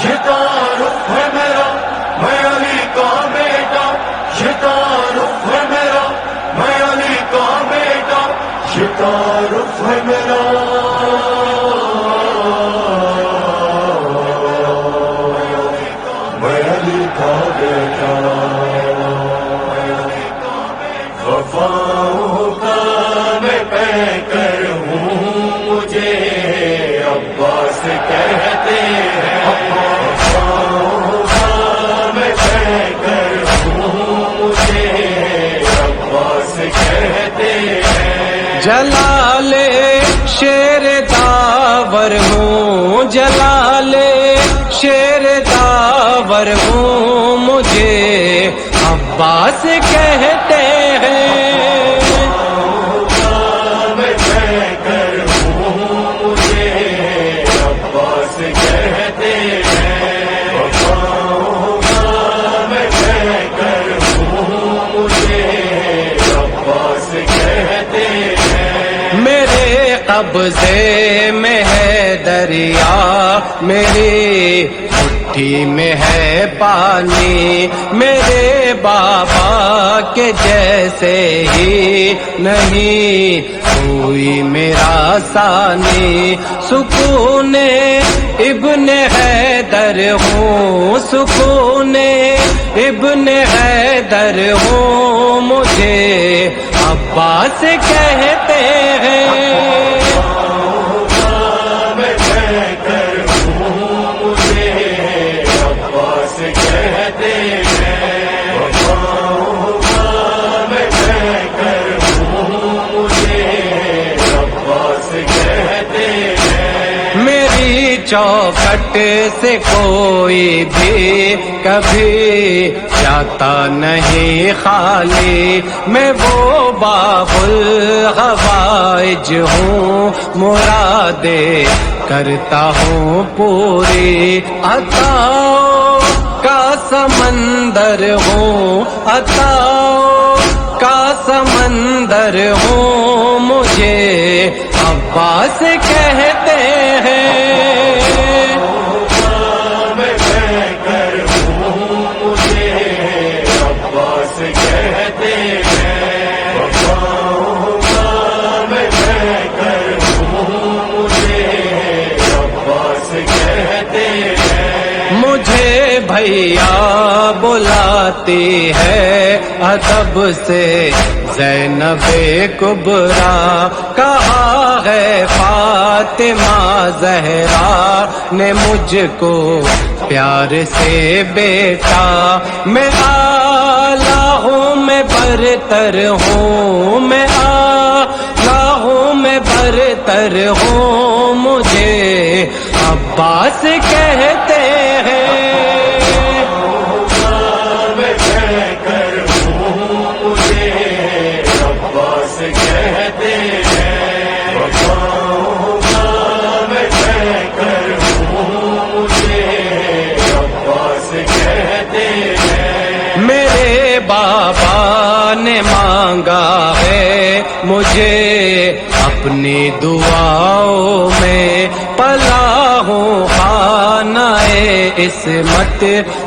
یہ تعارف ہے میرا میں علی کا بیٹا، یہ تعارف ہے میرا میں علی کا بیٹا، یہ تعارف ہے میرا میں علی کا بیٹا۔ وفاؤں کا میں پیکر ہوں، مجھے عباس کہتے ہیں، وفاؤں کا میں پیکر ہوں، مجھے عباس کہتے ہیں۔ جلال شیر داور ہوں، جلال شیر داور ہوں، مجھے عباس کہتے ہیں۔ میں پیکر ہوں، مجھے عباس کہتے ہیں، وفاؤں کا میں پیکر ہوں، مجھے عباس کہتے ہیں۔ میرے قبضے میں ہے دریا، میری مٹھی میں ہے پانی، میرے بابا کے جیسے ہی نہیں کوئی میرا ثانی۔ سکون ابن حیدر ہوں، سکون ابن حیدر ہوں، مجھے عباس کہتے ہیں۔ میں پیکر ہوں، مجھے عباس کہتے ہیں، وفاؤں کا میں پیکر ہوں، مجھے عباس کہتے ہیں۔ میری چوکھٹ سے کوئی بھی کبھی جاتا نہیں خالی، میں وہ باب الغوائج ہوں، مرادیں کرتا ہوں پوری، عطاؤں کا سمندر ہوں، عطاؤں کا سمندر ہوں، مجھے عباس کہتے ہیں۔ میں پیکر ہوں، مجھے عباس کہتے ہیں، وفاؤں کا میں پیکر ہوں، مجھے عباس کہتے ہیں۔ مجھے بھیا بلاتی ہے ادب سے زینب کبریٰ، کہا ہے فاطمہ زہرا نے مجھ کو پیار سے بیٹا، میں اعلیٰ ہوں میں برتر ہوں، میں اعلیٰ ہوں میں برتر ہوں، مجھے عباس کہتے ہیں۔ میں پیکر ہوں، مجھے عباس کہتے ہیں، وفاؤں کا میں پیکر ہوں، مجھے عباس کہتے ہیں۔ میرے بابا نے مانگا ہے مجھے اپنی دعاؤں میں، پلا ہوں خانہ عصمت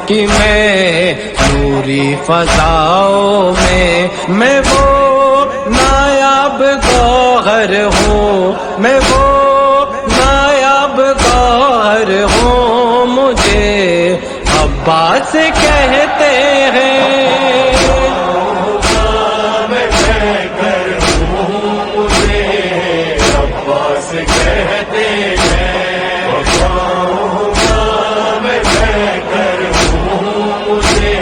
کی میں نوری فضاؤں میں وہ نایاب گوہر ہوں، میں وہ نایاب گوہر ہوں، مجھے عباس کہتے ہیں۔ میں پیکر ہوں، مجھے عباس کہتے ہیں، وفاؤں کا میں پیکر ہوں، مجھے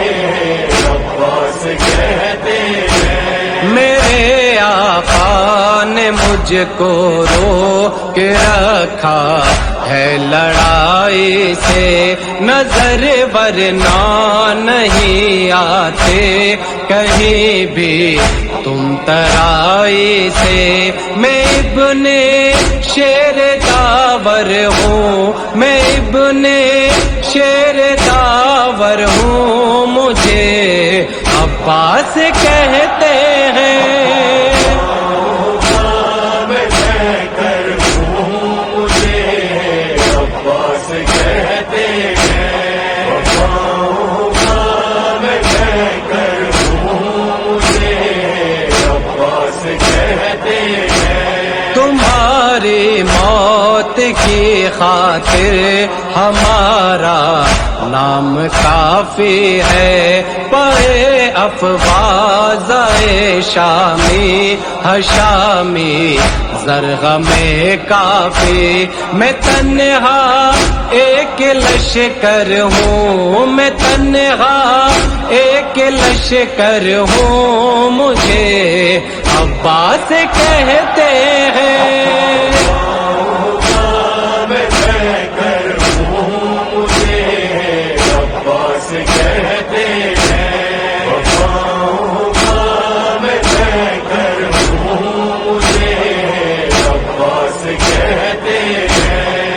عباس کہتے ہیں۔ میرے آقا نے مجھ کو رو کے رکھا ہے لڑائی سے، نظر ورنہ نہیں آتے کہیں بھی تم ترائی سے، میں ابن شیر داور ہوں، میں ابن شیر داور ہوں، مجھے عباس کہتے ہیں۔ میں پیکر ہوں، مجھے عباس کہتے ہیں، خاطر ہمارا نام کافی ہے، پائے افواز شامی حشامی زرغ میں کافی، میں تنہا ایک لشکر ہوں، میں تنہا ایک لشکر ہوں، مجھے عباس کہتے ہیں۔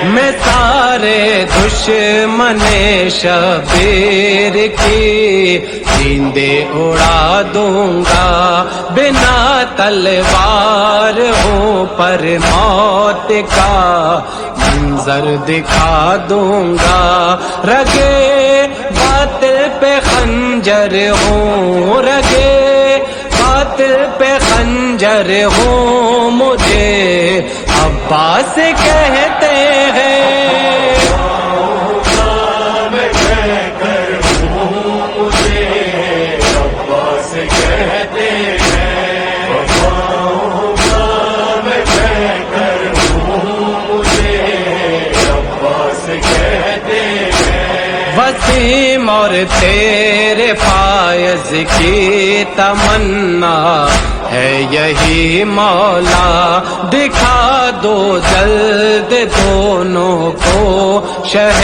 میں سارے دشمن شبیر کی نیندے اڑا دوں گا، بنا تلوار ہوں پر موت کا منظر دکھا دوں گا، رگے باطل پہ خنجر ہوں، رگے باطل پہ خنجر ہوں، مجھے عباس کہتے ہیں۔ وسیم اور تیرے فائز کی تمنا ہے یہی مولا، دکھا دو جلد دونوں کو شہ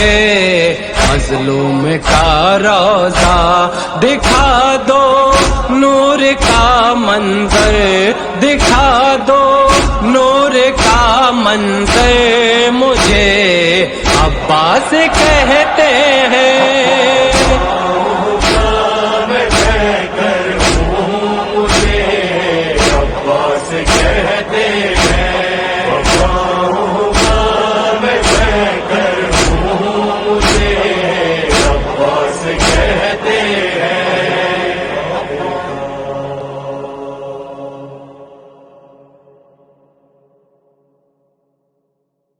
مظلوم کا روضہ، دکھا دو نور کا منظر، دکھا دو نور کا منظر، مجھے عباس کہتے ہیں۔ میں کہہ کر ہوں، مجھے عباس